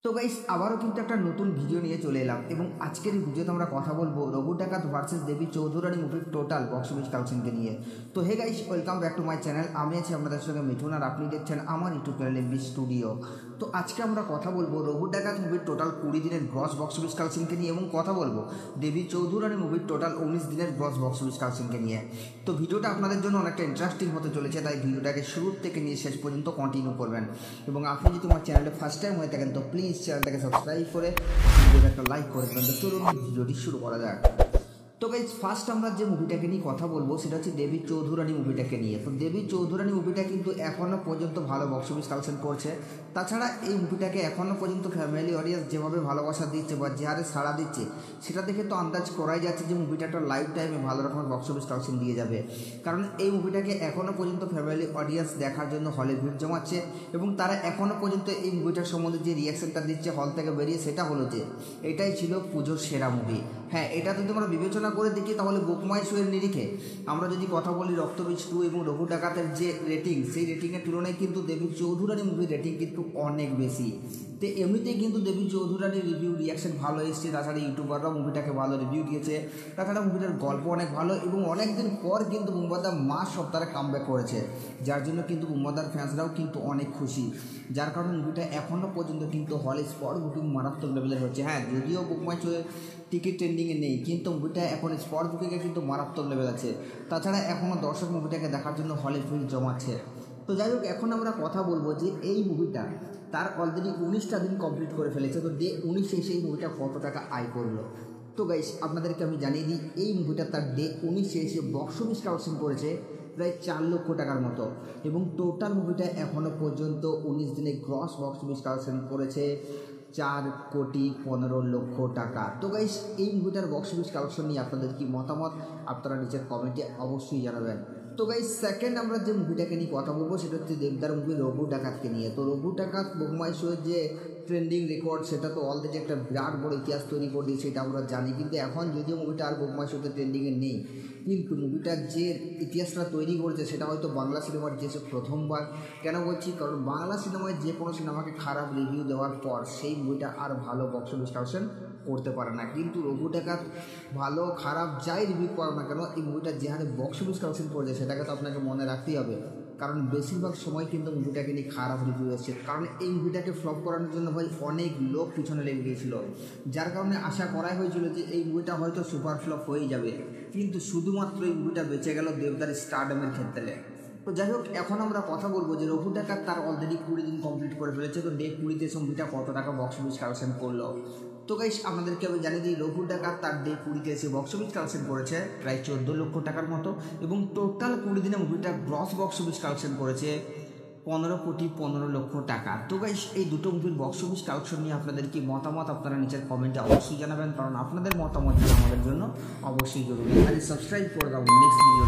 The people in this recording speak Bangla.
তো গাইস আবারও কিন্তু একটা নতুন ভিডিও নিয়ে চলে এলাম এবং আজকের এই ভিডিওতে আমরা কথা বলবো রঘু ডাকাত ভার্সেস দেবী চৌধুরানী মুভির টোটাল বক্স অফিস কালেকশনকে নিয়ে। তো hey guys, welcome back to my channel. আমি আছি আপনাদের সঙ্গে মিঠুন আর আপনি দেখছেন আমার ইউটিউব চ্যানেল এমবি স্টুডিও। তো আজকে আমরা কথা বলবো রঘু ডাকাত মুভির টোটাল 20 দিনের গ্রস বক্স অফিস কালেকশনকে নিয়ে এবং কথা বলবো দেবী চৌধুরানী মুভির টোটাল 19 দিনের গ্রস বক্স অফিস কালেকশনকে নিয়ে। তো ভিডিওটা আপনাদের জন্য অনেকটা ইন্টারেস্টিং হতে চলেছে, তাই ভিডিওটাকে শুরু থেকে নিয়ে শেষ পর্যন্ত কন্টিনিউ করবেন। এবং আপনি যদি আমার চ্যানেলে ফার্স্ট টাইম হয়ে থাকেন তো প্লিজ চ্যানেলটাকে সাবস্ক্রাইব করে ভিডিওটা একটা লাইক করে দেবেন। তো চলুন ভিডিওটি শুরু করা যাক। তো গাইজ ফার্স্ট আমরা যে মুভিটাকে নিয়ে কথা বলবো সেটা হচ্ছে দেবী চৌধুরানী মুভিটাকে নিয়ে। তো দেবী চৌধুরানী মুভিটা কিন্তু এখনও পর্যন্ত ভালো বক্স অফিস কালেকশন করছে। তাছাড়া এই মুভিটাকে এখনও পর্যন্ত ফ্যামিলি অডিয়েন্স যেভাবে ভালোবাসা দিচ্ছে বা যে হারে সাড়া দিচ্ছে সেটা দেখে তো আন্দাজ করাই যাচ্ছে যে মুভিটা একটা লাইফ টাইমে ভালো রকমের বক্স অফিস কালেকশন দিয়ে যাবে। কারণ এই মুভিটাকে এখনও পর্যন্ত ফ্যামিলি অডিয়েন্স দেখার জন্য হলে ভিড় জমাচ্ছে এবং তারা এখনও পর্যন্ত এই মুভিটার সম্বন্ধে যে রিয়াকশনটা দিচ্ছে হল থেকে বেরিয়ে সেটা হলো যে এটাই ছিল পুজোর সেরা মুভি। হ্যাঁ, এটা যদি আমরা বিবেচনা করে দেখি তাহলে বুক মাই শো এর নিরিখে আমরা যদি কথা বলি রক্তবীজ 2 এবং রঘু ডাকাতের যে রেটিং সেই রেটিংয়ের তুলনায় কিন্তু দেবী চৌধুরানী মুভির রেটিং কিন্তু অনেক বেশি। তো এমনিতেই কিন্তু দেবী চৌধুরানীর রিভিউ রিয়াকশন ভালো এসেছে, তাছাড়া ইউটিউবাররাও মুভিটাকে ভালো রিভিউ দিয়েছে। তাছাড়া মুভিটার গল্প অনেক ভালো এবং অনেকদিন পর কিন্তু মুম্বাদার মাস সপ্তাহে কামব্যাক করেছে, যার জন্য কিন্তু মুম্বাদার ফ্যান্সরাও কিন্তু অনেক খুশি। যার কারণে মুভিটা এখনও পর্যন্ত কিন্তু হলে স্পট বুকিং মারাত্মক লেভেলের হচ্ছে। হ্যাঁ, যদিও বুক মাই শোয়ে টিকিট ট্রেন্ডিংয়ে নেই কিন্তু মুভিটা এখন স্পট বুকিংয়ে কিন্তু মারাত্মক লেভেল আছে। তাছাড়া এখনও দর্শক মুভিটাকে দেখার জন্য হলে ভিড় জমাচ্ছে। তো যাই হোক, এখন আমরা কথা বলবো যে এই মুভিটা তার অলরেডি 19টা দিন কমপ্লিট করে ফেলেছে। তো ডে 19 এসে এই মুভিটা কত টাকা আয় করলো তো গাইস আপনাদেরকে আমি জানিয়ে দিই, এই মুভিটা তার ডে 19 এসে বক্স অফিস কালেকশন করেছে প্রায় 4 লক্ষ টাকার মতো এবং টোটাল মুভিটা এখনও পর্যন্ত 19 দিনে গ্রস বক্স অফিস কালেকশন করেছে 4,15,00,000 টাকা। তো গাইস এই মুভিটার বক্স অফিস কালেকশন নিয়ে আপনাদের কি মতামত আপনারা নিচের কমেন্টে অবশ্যই জানাবেন। তো গাইস সেকেন্ড আমরা যে মুভিটাকে নিয়ে কথা বলবো সেটা হচ্ছে দেবদার মুভি রঘু ডাকাতকে নিয়ে। তো রঘু ডাকাত বুক মাই শোয়ের যে ট্রেন্ডিং রেকর্ড সেটা তো অলরেডি একটা বিরাট বড় ইতিহাস তৈরি করে দিয়েছে, সেটা আমরা জানি। কিন্তু এখন যদিও মুভিটা আর বুক মাই শোতে ট্রেন্ডিংয়ে নেই কিন্তু মুভিটার যে ইতিহাসটা তৈরি করেছে সেটা হয়তো বাংলা সিনেমার যে প্রথমবার। কেন বলছি, কারণ বাংলা সিনেমায় যে কোনো সিনেমাকে খারাপ রিভিউ দেওয়ার পর সেই মুভিটা আর ভালো বক্স অফিস কালেকশন করতে পারে না। কিন্তু রঘু ডাকাত ভালো খারাপ যাই রিভিউ করে না কেন এই মুভিটা যে হারে বক্স অফিস কালেকশন করেছে সেটাকে তো আপনাকে মনে রাখতেই হবে। কারণ বেশিরভাগ সময় কিন্তু মুভিটাকে নিয়ে খারাপ রিভিউ এসেছে, কারণ এই মুভিটাকে ফ্লপ করানোর জন্য ভাই অনেক লোক পিছনে লেগে গিয়েছিল। যার কারণে আশা করাই হয়েছিল যে এই মুভিটা হয়তো সুপার ফ্লপ হয়ে যাবে, কিন্তু শুধুমাত্র এই মুভিটা বেঁচে গেল দেবদার স্টারডামের ক্ষেত্রে। তো যাই হোক, এখন আমরা কথা বলবো যে রঘু ডাকাত তার অলরেডি 20 দিন কমপ্লিট করে ফেলেছে। তো ডে 20তে মুভিটা কত টাকা বক্স অফিস কালেকশন করলো তো গাইস আপনাদেরকে আমি জানিয়ে দিই, রঘু ডাকাত তার ডে 20তে এসে বক্স অফিস কালেকশন করেছে প্রায় 14 লক্ষ টাকার মতো এবং টোটাল 20 দিনে মুভিটা গ্রস বক্স অফিস কালেকশন করেছে 15,15,00,000 টাকা। তো গাইস এই দুটো মুভির বক্স অফিস কালেকশন নিয়ে আপনাদের কি মতামত আপনারা নিচের কমেন্টে অবশ্যই জানাবেন, কারণ আপনাদের মতামত আমাদের জন্য অবশ্যই জরুরি। আর সাবস্ক্রাইব করে দাও নেক্সট ভিডিও।